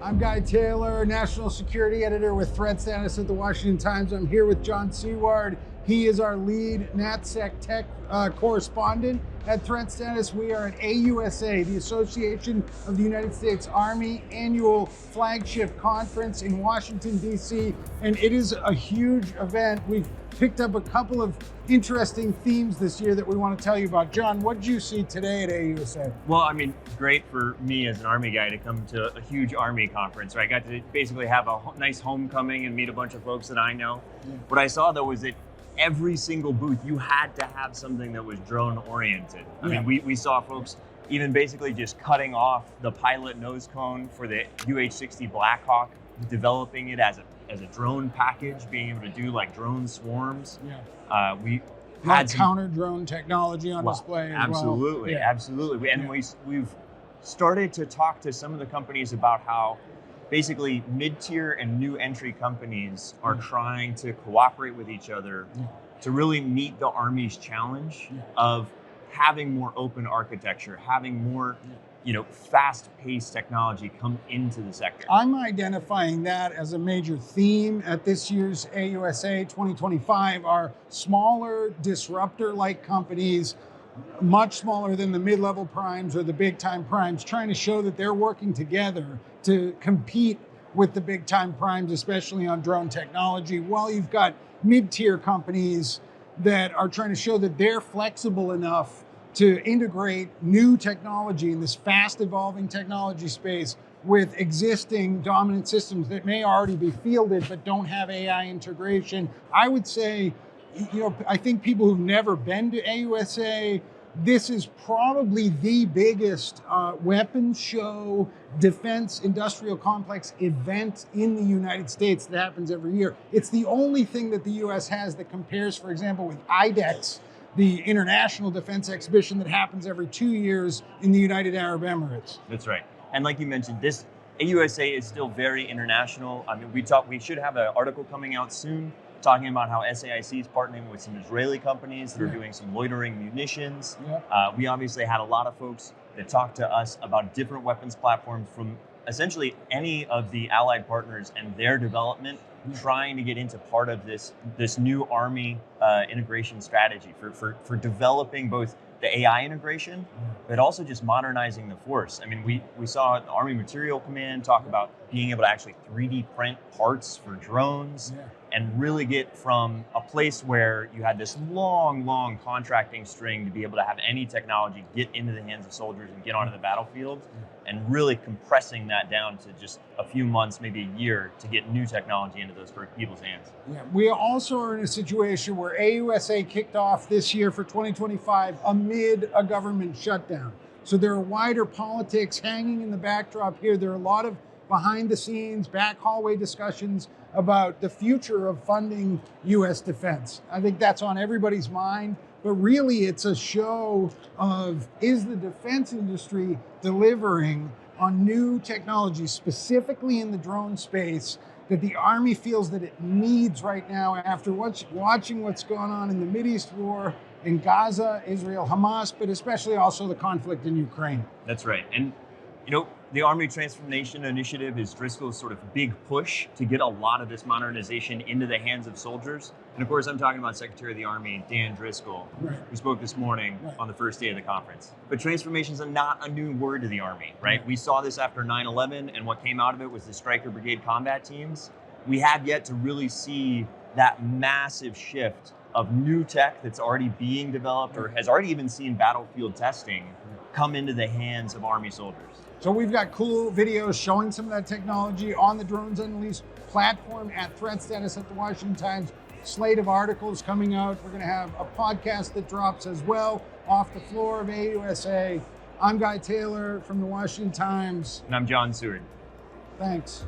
I'm Guy Taylor, National Security Editor with Threat Status at the Washington Times. I'm here with John Seward. He is our lead NatSec tech correspondent at Threat Status. We are at AUSA, the Association of the United States Army annual flagship conference in Washington, D.C. And it is a huge event. We've picked up a couple of interesting themes this year that we want to tell you about. John, what did you see today at AUSA? Well, I mean, great for me as an Army guy to come to a huge Army conference, right? I got to basically have a nice homecoming and meet a bunch of folks that I know. Yeah. What I saw, though, was that every single booth, you had to have something that was drone oriented. I mean, we saw folks even basically just cutting off the pilot nose cone for the UH-60 Blackhawk, developing it as a drone package, being able to do like drone swarms. Yeah. We had counter drone technology on display as absolutely, well. Absolutely. And we've started to talk to some of the companies about how basically mid-tier and new entry companies are trying to cooperate with each other to really meet the Army's challenge of having more open architecture, having more fast-paced technology come into the sector. I'm identifying that as a major theme at this year's AUSA 2025 are smaller, disruptor-like companies, much smaller than the mid-level primes or the big-time primes, trying to show that they're working together to compete with the big-time primes, especially on drone technology, while you've got mid-tier companies that are trying to show that they're flexible enough to integrate new technology in this fast evolving technology space with existing dominant systems that may already be fielded but don't have AI integration. I would say, I think people who've never been to AUSA, this is probably the biggest weapons show, defense industrial complex event in the United States that happens every year. It's the only thing that the US has that compares, for example, with IDEX, the International Defense Exhibition that happens every 2 years in the United Arab Emirates. That's right. And like you mentioned, this AUSA is still very international. I mean, we should have an article coming out soon talking about how SAIC is partnering with some Israeli companies that are doing some loitering munitions. We obviously had a lot of folks that talked to us about different weapons platforms from essentially any of the allied partners and their development, trying to get into part of this new Army integration strategy for developing both the AI integration, but also just modernizing the force. I mean, we saw the Army Material Command talk about being able to actually 3D print parts for drones and really get from a place where you had this long contracting string to be able to have any technology get into the hands of soldiers and get onto the battlefield, and really compressing that down to just a few months, maybe a year, to get new technology into those people's hands. Yeah, we also are in a situation where AUSA kicked off this year for 2025 amid a government shutdown. So there are wider politics hanging in the backdrop here. There are a lot of behind the scenes, back hallway discussions about the future of funding U.S. defense. I think that's on everybody's mind, but really it's a show of, is the defense industry delivering on new technologies, specifically in the drone space, that the Army feels that it needs right now after watching what's going on in the Mideast war, in Gaza, Israel, Hamas, but especially also the conflict in Ukraine. That's right. And the Army Transformation Initiative is Driscoll's sort of big push to get a lot of this modernization into the hands of soldiers. And of course, I'm talking about Secretary of the Army, Dan Driscoll, who spoke this morning on the first day of the conference. But transformation is not a new word to the Army, right? We saw this after 9/11, and what came out of it was the Stryker Brigade combat teams. We have yet to really see that massive shift of new tech that's already being developed or has already even seen battlefield testing come into the hands of Army soldiers. So we've got cool videos showing some of that technology on the Drones Unleashed platform at Threat Status at the Washington Times. Slate of articles coming out. We're going to have a podcast that drops as well off the floor of AUSA. I'm Guy Taylor from the Washington Times. And I'm John Seward. Thanks.